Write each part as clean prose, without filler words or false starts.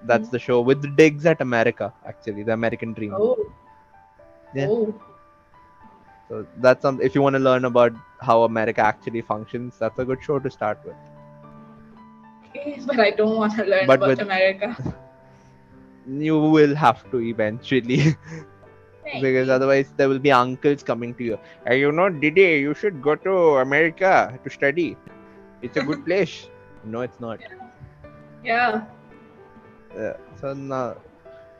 That's the show with the digs at America, actually, the American Dream. Oh, Yeah. oh. So that's some. If you want to learn about how America actually functions, that's a good show to start with. Okay, but I don't want to learn But about with America. you will have to eventually, because Maybe. otherwise there will be uncles coming to you. Hey, Didi, you should go to America to study. It's a good place. No, it's not. Yeah. So now,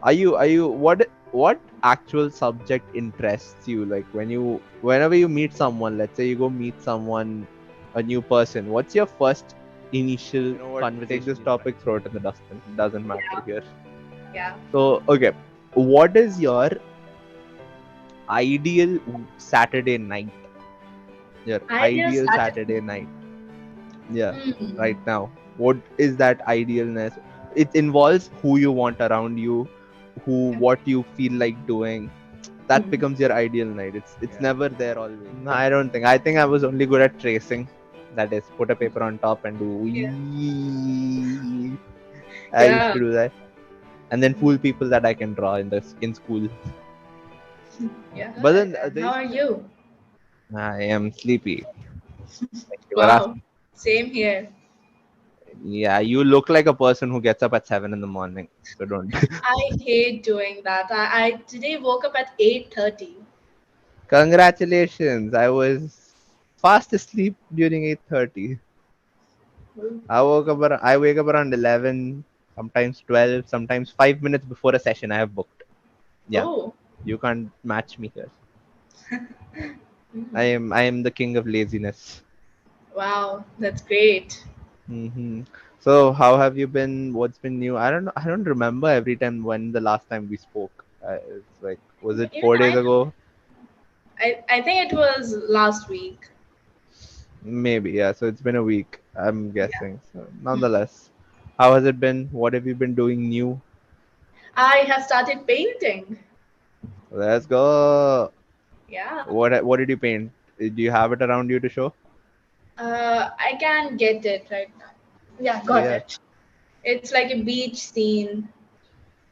are you what actual subject interests you? Like whenever you meet someone, let's say you go meet someone, a new person. What's your first initial conversation? Take this topic, throw it in the dustbin. It doesn't matter here. Yeah. So okay, what is your ideal Saturday night? Your Ideal ideal Saturday. Saturday night. Yeah, Hmm. right now. What is that idealness? It involves who you want around you, what you feel like doing. That Hmm. becomes your ideal night. It's never there always. No, I don't think. I think I was only good at tracing. That is, put a paper on top and do. Yeah. Wee. I used Yeah. to do that, and then fool people that I can draw in school. Yeah. But then And there how used are to be a. you? I am sleepy. Thank you for Wow. asking. Same here. Yeah, you look like a person who gets up at 7 in the morning. So don't. I hate doing that. I today woke up at 8:30. Congratulations. I was fast asleep during 8:30. I wake up around 11, sometimes 12, sometimes 5 minutes before a session I have booked. Yeah, Oh. you can't match me here. I am the king of laziness. Wow, that's great. Hmm. So how have you been? What's been new? I don't remember every time when the last time we spoke. It's like, was it Even 4 days ago? I think it was last week. Maybe, yeah. So it's been a week, I'm Yeah. guessing. So nonetheless, how has it been? What have you been doing new? I have started painting. Let's go. Yeah. What did you paint? Do you have it around you to show? I can get it right now. Yeah, got Yeah. it. It's like a beach scene.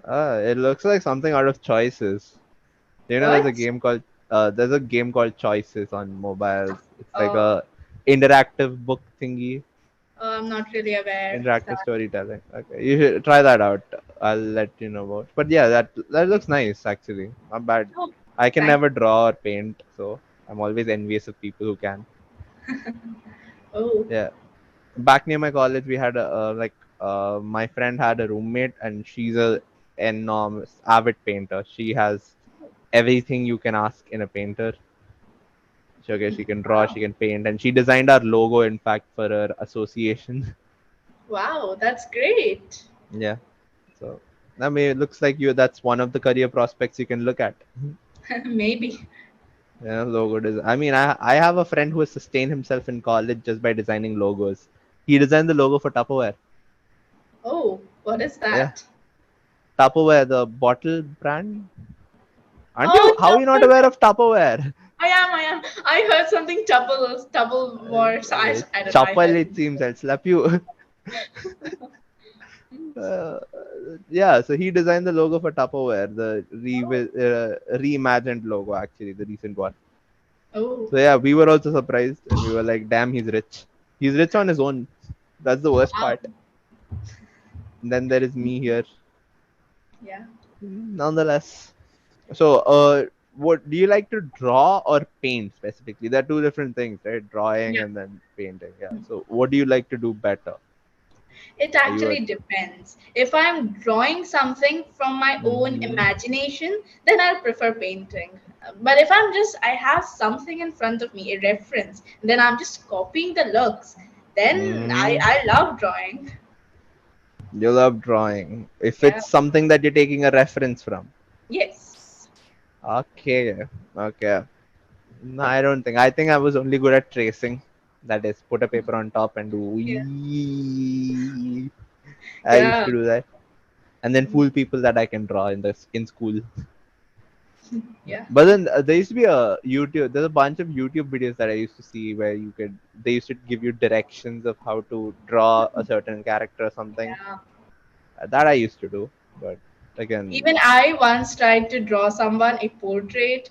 It looks like something out of Choices. What? There's a game called Choices on mobiles. It's like Oh, a interactive book thingy, I'm not really aware of interactive that. storytelling. Okay, you should try that out. I'll let you know about. But yeah, that looks nice actually. Not bad. Oh, I can thank never draw or paint, so I'm always envious of people who can. Oh, Yeah. Back near my college, we had my friend had a roommate, and she's a enormous avid painter. She has everything you can ask in a painter. So, okay, she can draw, wow. she can paint, and she designed our logo, in fact, for her association. Wow, that's great. Yeah. So, I mean, it looks like you. That's one of the career prospects you can look at. Maybe. Yeah, logo design. I mean, I have a friend who has sustained himself in college just by designing logos. He designed the logo for Tupperware. Oh, what is Yeah, that? Tupperware, the bottle brand. Aren't you? Oh, How are you not double. aware of Tupperware? I am. I heard something double words. I don't know. I Chapel, heard it something. seems. I'll slap you. uh, yeah, so he designed the logo for Tupperware, the reimagined logo, actually, the recent one. Oh, So yeah, we were also surprised, and we were like, "Damn, he's rich. He's rich on his own." That's the worst wow. part. And then there is me here. Yeah. Nonetheless. So, what do you like to draw or paint specifically? There are two different things, right? Drawing Yeah. and then painting. Yeah. So, what do you like to do better? It Are you a actually depends. If I'm drawing something from my own mm-hmm. imagination, then I'll prefer painting. But if I have something in front of me, a reference, then I'm just copying the looks. Then Mm-hmm. I love drawing. You love drawing. If Yeah. it's something that you're taking a reference from. Yes. Okay. Okay. No, I don't think. I think I was only good at tracing. That is, put a paper on top and do. Yeah. Wee. I used Yeah. to do that, and then fool people that I can draw in school. Yeah. But then there used to be a YouTube. There's a bunch of YouTube videos that I used to see where they used to give you directions of how to draw a certain character or something. Yeah. That I used to do, but again, Even I once tried to draw someone a portrait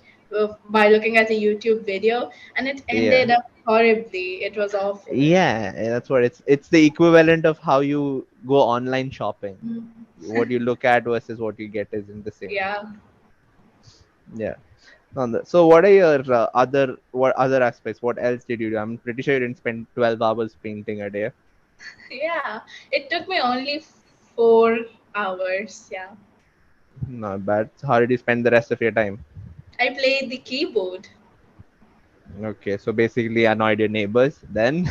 by looking at a YouTube video, and it yeah, ended up horribly. It was awful. yeah, that's what it's the equivalent of how you go online shopping. Mm. What you look at versus what you get isn't the same. Yeah. Yeah. So what are your what other aspects? What else did you do? I'm pretty sure you didn't spend 12 hours painting a day. Yeah. It took me only 4 hours. Yeah. Not bad. So how did you spend the rest of your time? I played the keyboard. Okay, so basically annoyed your neighbors. Then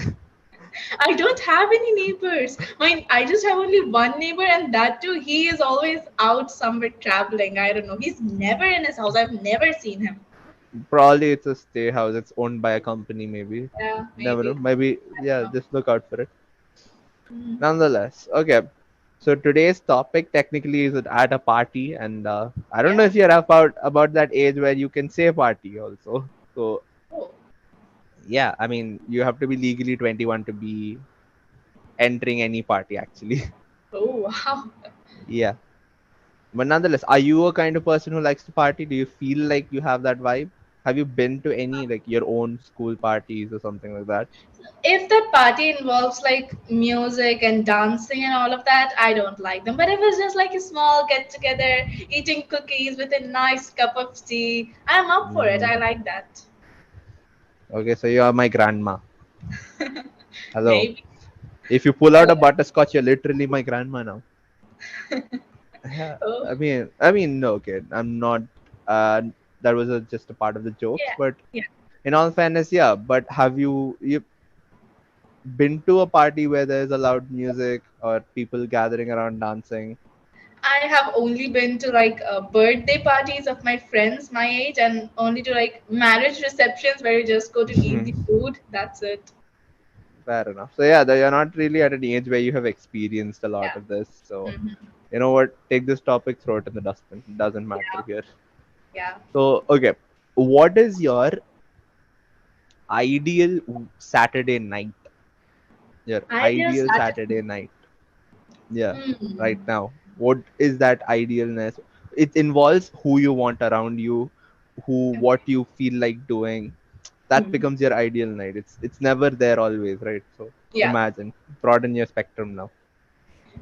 I don't have any neighbors. I just have only one neighbor, and that too, he is always out somewhere traveling. I don't know. He's never in his house. I've never seen him. probably it's a stay house. It's owned by a company, maybe. Yeah, Never know. maybe. Maybe I yeah. don't know. Just look out for it. Mm. Nonetheless, okay. So today's topic technically is at a party, and I don't know Yeah. if you're about that age where you can say party also. So Oh. yeah, I mean you have to be legally 21 to be entering any party actually. Oh, wow. Yeah. But nonetheless, are you a kind of person who likes to party? Do you feel like you have that vibe? Have you been to any like your own school parties or something like that? If that party involves like music and dancing and all of that, I don't like them. But if it's just like a small get together, eating cookies with a nice cup of tea, I'm up for it. Mm. I like that. Okay, so you are my grandma. Hello. Maybe. If you pull out Oh, a butterscotch, you're literally my grandma now. Yeah. oh, I mean, no, okay. I'm not. Uh, that was just a part of the jokes, yeah, but yeah. in all fairness, yeah. But have you been to a party where there's a loud music or people gathering around dancing? I have only been to like birthday parties of my friends my age, and only to like marriage receptions where you just go to eat the food. That's it. Fair enough. So yeah, you're not really at an age where you have experienced a lot Yeah. of this. So Hmm. you know what? Take this topic, throw it in the dustbin. It doesn't matter Yeah. here. Yeah. So okay, what is your ideal Saturday night? Your Ideal ideal Saturday. Saturday night. Yeah, right Hmm. now. What is that idealness? It involves who you want around you, what Okay. you feel like doing. That Hmm. becomes your ideal night. It's never there always, right? So Yeah. imagine, broaden your spectrum now.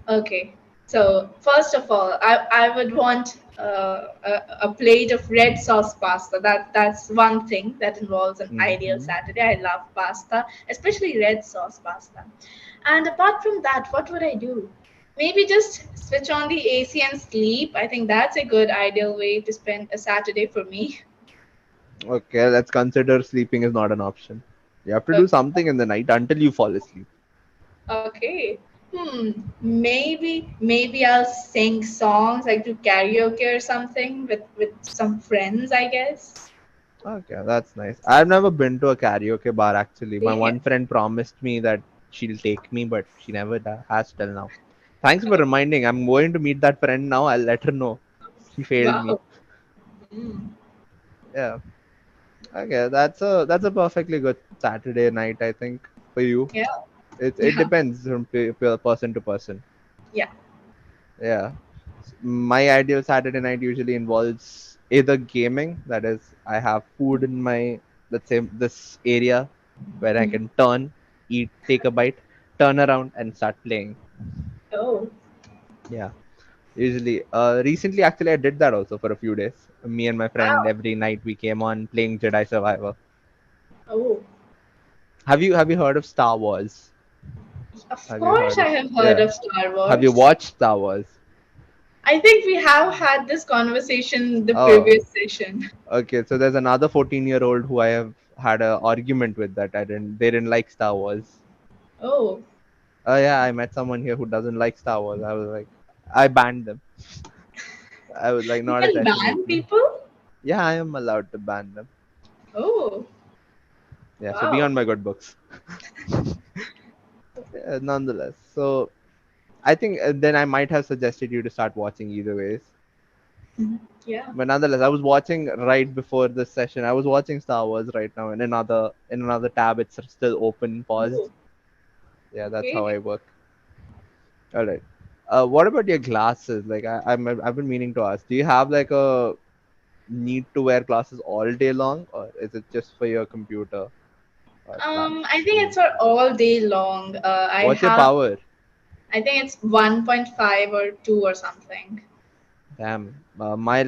Okay. So first of all, I would want a plate of red sauce pasta. That's one thing that involves an ideal Hmm. Saturday. I love pasta, especially red sauce pasta. And apart from that, what would I do? Maybe just switch on the AC and sleep. I think that's a good ideal way to spend a Saturday for me. Okay, let's consider sleeping is not an option. You have to do Okay. something in the night until you fall asleep. Okay. Maybe I'll sing songs like do karaoke or something with some friends, I guess. Okay, that's nice. I've never been to a karaoke bar actually. My Same here. one friend promised me that she'll take me, but she never has till now. Thanks for Oh, reminding. I'm going to meet that friend now. I'll let her know. She failed me. wow. Mm. Yeah. Okay, that's a perfectly good Saturday night, I think, for you. Yeah. It Yeah. depends from person to person. Yeah. Yeah. My ideal Saturday night usually involves either gaming, that is, I have food in my, let's say, this area where I Mhm. can turn, eat, take a bite, turn around, and start playing. Oh. Yeah. Usually, recently, actually, I did that also for a few days. Me and my friend, Wow. every night we came on playing Jedi Survivor. Oh. Have you heard of Star Wars? Of Have you course heard I of have heard yeah? of Star Have you Wars. watched Star Wars? I think we have had this conversation in the Oh, previous session. okay. So there's another 14-year-old who I have had an argument with that they didn't like Star Wars. Oh. Oh yeah, I met someone here who doesn't like Star Wars. I was like, I banned them. I was like, You not a can session with ban me. people? Yeah, I am allowed to ban them. Oh. Yeah, so be Wow. on my good books. Yeah, nonetheless, so I think then I might have suggested you to start watching either ways. Mhm. Yeah. But nonetheless, I was watching right before this session. I was watching Star Wars right now in another tab. It's still open, paused. Oh. Yeah, that's how Okay. I work. All right. What about your glasses? Like I've been meaning to ask. Do you have like a need to wear glasses all day long, or is it just for your computer or I think school? it's for all day long. What's your power? I think it's 1.5 or 2 or something. Damn. My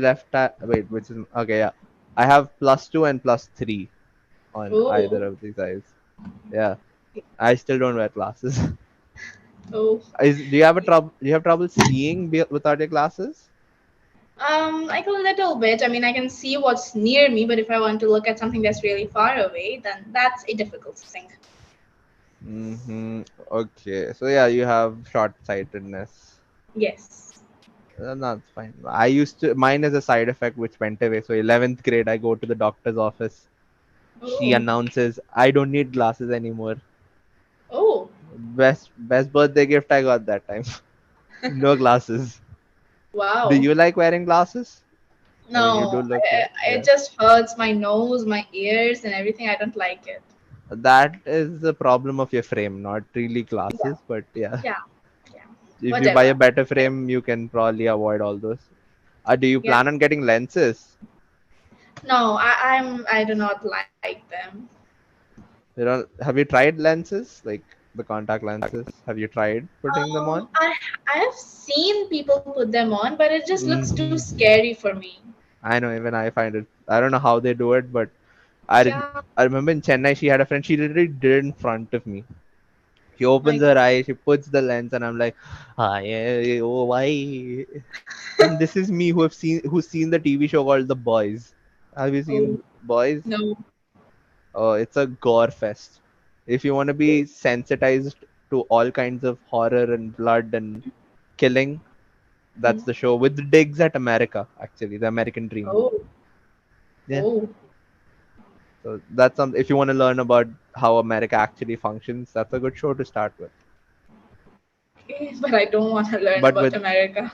wait, which is okay. Yeah, I have +2 and +3 on Oh, either of these eyes. Yeah, I still don't wear glasses. oh. Do you have a trouble? Do you have trouble seeing without your glasses? Like a little bit. I mean, I can see what's near me, but if I want to look at something that's really far away, then that's a difficult thing. Mm-hmm. Okay. So yeah, you have short-sightedness. Yes. That's fine. I used to. Mine is a side effect which went away. So 11th grade, I go to the doctor's office. She Oh, announces, "I don't need glasses anymore." oh, Best birthday gift I got that time. No glasses. Do wow. you like wearing glasses? I mean, you do No, look like, it yeah. just hurts my nose, my ears, and everything. I don't like it. That is the problem of your frame, not really Yeah, glasses, but yeah. yeah, yeah. If you buy a Whatever. better frame, you can probably avoid all those. Do you Yeah. plan on getting lenses? No, I do not like them. Have you tried lenses, like the contact lenses? Have you tried putting them on? I have seen people put them on, but it just looks too Hmm. scary for me. I know, even I find it. I don't know how they do it, but I re- Yeah, I remember in Chennai, she had a friend. She literally did it in front of me. She opens my her eye, she puts the lens, and I'm like, ah, yeah, oh, why? And this is me who's seen the TV show called The Boys. Have you oh seen Boys? no. Oh, it's a gore fest. If you want to be sensitized to all kinds of horror and blood and killing, Hmm. that's the show with digs at America, actually, the American dream. Oh, Yeah. oh. So that's some if you want to learn about how America actually functions, that's a good show to start with. Okay, but I don't want to learn But about with America.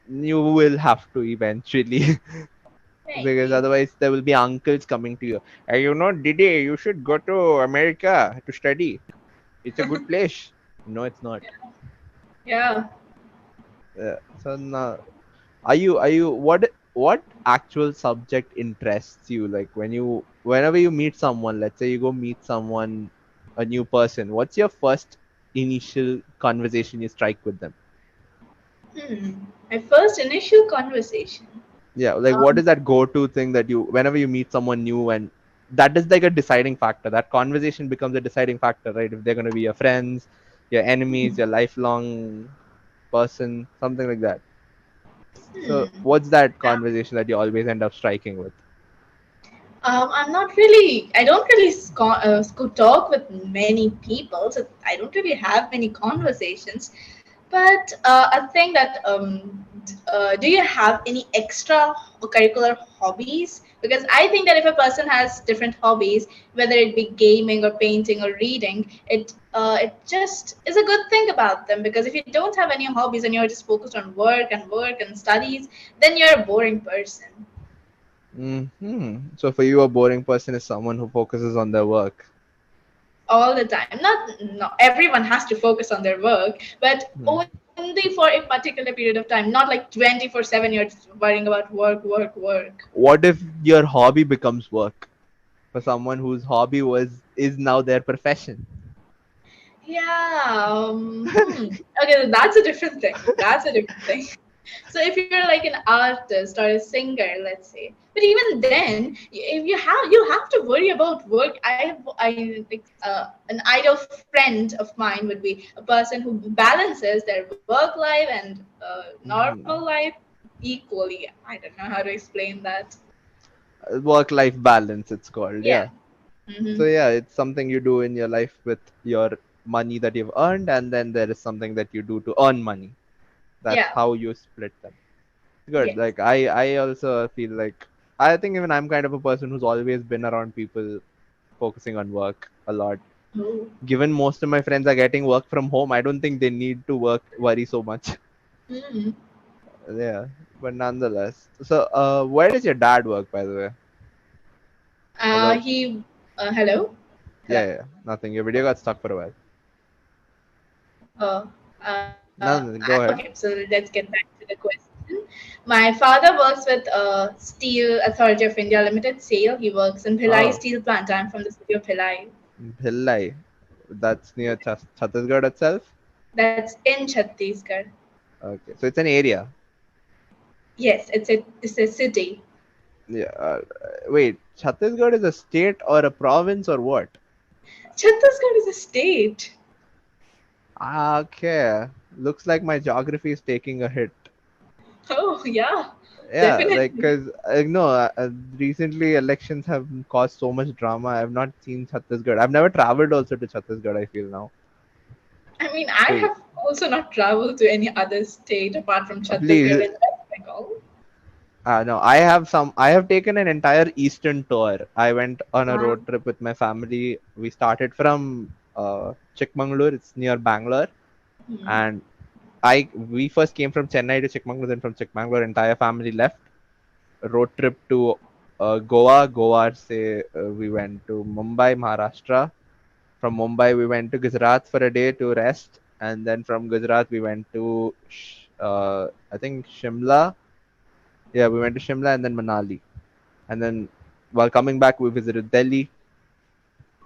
you will have to eventually because Maybe. otherwise there will be uncles coming to you. Hey, Didi, you should go to America to study. It's a good place. No, it's not. Yeah. So now, are you what actual subject interests you? Like whenever you meet someone, let's say you go meet someone, a new person, what's your first initial conversation you strike with them? Hmm. My first initial conversation. Yeah, like what Um, is that go-to thing that you whenever you meet someone new and that is like a deciding factor. That conversation becomes a deciding factor, right? If they're gonna be your friends, your enemies, your lifelong person, something like that. So hmm. what's that Yeah. conversation that you always end up striking with? I don't really talk with many people, so I don't really have many conversations. But I think that do you have any extra curricular hobbies? Because I think that if a person has different hobbies, whether it be gaming or painting or reading, it just is a good thing about them. Because if you don't have any hobbies and you're just focused on work and studies, then you're a boring person So for you, a boring person is someone who focuses on their work. all the time. Not everyone has to focus on their work, but Hmm. only for a particular period of time. Not like 24/7. You're just worrying about work. What if your hobby becomes work for someone whose hobby is now their profession? Yeah. Okay, that's a different thing. That's a different thing. So if you're like an artist or a singer, let's say, but even then, if you have to worry about work. I like an ideal friend of mine would be a person who balances their work life and normal Mhm. life equally. I don't know how to explain that. Work-life balance, it's called. Yeah. Yeah. Hmm. So yeah, it's something you do in your life with your money that you've earned, and then there is something that you do to earn money. That's Yeah. how you split them. Good. Yes. Like I also feel like I think even I'm kind of a person who's always been around people focusing on work a lot. Oh. Given most of my friends are getting work from home, I don't think they need to worry so much. Mm. Yeah, but nonetheless. So, where does your dad work, by the way? Hello. He. Hello. Yeah, Hello. yeah, nothing. Your video got stuck for a while. Uh, uh, No, no, go ahead. Okay, so let's get back to the question. My father works with Steel Authority of India Limited, SAIL. He works in Bhilai Oh, Steel Plant. I'm from the city of Bhilai. Bhillai. That's near Chhattisgarh itself. That's in Chhattisgarh. Okay, so it's an area. Yes, it's a city. Yeah. Wait, Chhattisgarh is a state or a province or what? Chhattisgarh is a state. Okay. Looks like my geography is taking a hit. Oh yeah, Yeah, like, definitely. cause no, recently elections have caused so much drama. I've not seen Chhattisgarh. I've never traveled also to Chhattisgarh. I feel now. I mean, I So have also not traveled to any other state apart from Chhattisgarh please, and West Bengal. no, I have some. I have taken an entire eastern tour. I went on a Wow. road trip with my family. We started from Chikmagalur. It's near Bangalore, Hmm. and I we first came from Chennai to Chikmagalur. Then from Chikmagalur, entire family left. Road trip to Goa. Goa, say we went to Mumbai, Maharashtra. From Mumbai, we went to Gujarat for a day to rest, and then from Gujarat we went to I think Shimla. Yeah, we went to Shimla and then Manali, and then while coming back we visited Delhi.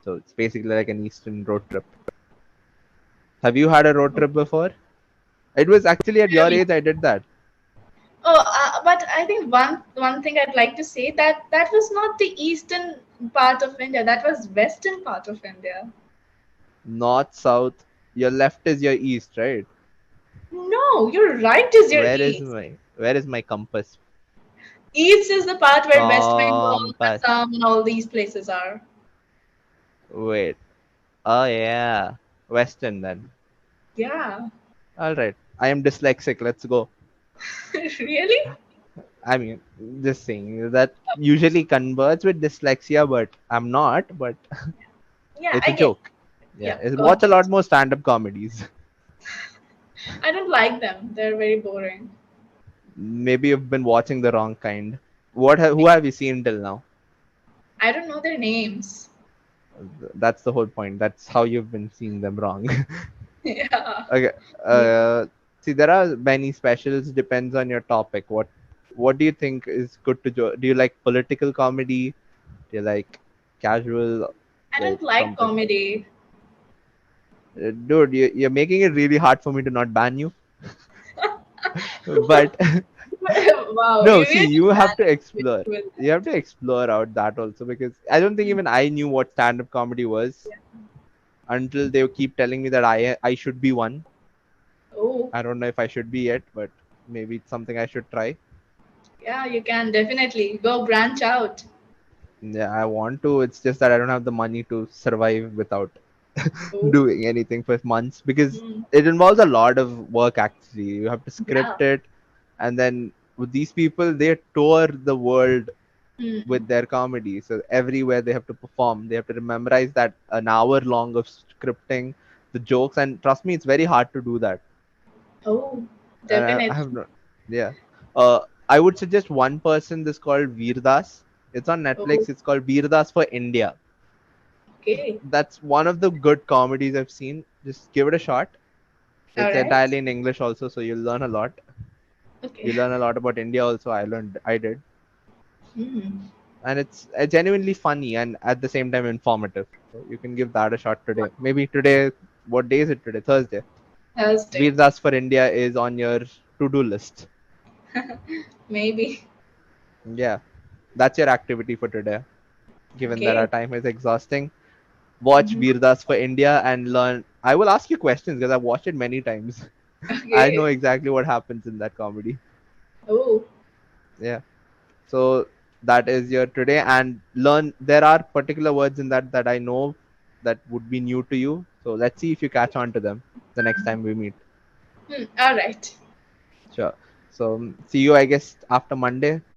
So it's basically like an eastern road trip. Have you had a road trip before? It was actually at your Really? age I did that. Oh, but I think one thing I'd like to say that that was not the eastern part of India. That was western part of India. North, south. Your left is your east, right? No, your right is your east. Where is my compass? East is the part where West Bengal, Compass. Assam, and all these places are. Wait. Oh yeah. Western then. Yeah. All right. I am dyslexic. Let's go. Really? I mean, just saying that usually converts with dyslexia, but I'm not. But Yeah, it's I a get. joke. Yeah. Yeah, Watch got a lot it. more stand-up comedies. I don't like them. They're very boring. Maybe you've been watching the wrong kind. Who have you seen till now? I don't know their names. That's the whole point. That's how you've been seeing them wrong. Yeah. Okay. Maybe. See, there are many specials. Depends on your topic. What do you think is good to do? You like political comedy? Do you like casual, I like don't like something? comedy. Dude, you're making it really hard for me to not ban you. But Wow, no, you see, really you have to managed explore. with You have to explore out that also because I don't think that. even I knew what stand-up comedy was until they keep telling me that I should be one. Oh, I don't know if I should be yet, but maybe it's something I should try. yeah, you can definitely go branch out. Yeah, I want to. It's just that I don't have the money to survive without Oh, doing anything for months because mm, it involves a lot of work actually. You have to yeah. script it, and then with these people, they tour the world Mm. with their comedy. So everywhere they have to perform, they have to memorize that an hour long of scripting, the jokes, and trust me, it's very hard to do that. Oh, And I definitely. have not, yeah. I would suggest one person. This called Veerdas. It's on Oh, Netflix. It's called Veerdas for India. okay. That's one of the good comedies I've seen. Just give it a shot. All It's right. entirely in English also, so you'll learn a lot. Okay. You learn a lot about India also. I did, Hmm. and it's genuinely funny and at the same time informative. So you can give that a shot today. Maybe today. What day is it today? Thursday. Thursday. Veerdas for India is on your to-do list. Maybe. Yeah, that's your activity for today. Given that our Okay. time is exhausting, watch Hmm. Veerdas for India and learn. I will ask you questions because I've watched it many times. I know Okay. exactly what happens in that comedy. Oh, Yeah. So that is your today and learn. There are particular words in that I know that would be new to you. So let's see if you catch on to them the next time we meet. all right. Sure. So see you, I guess, after Monday.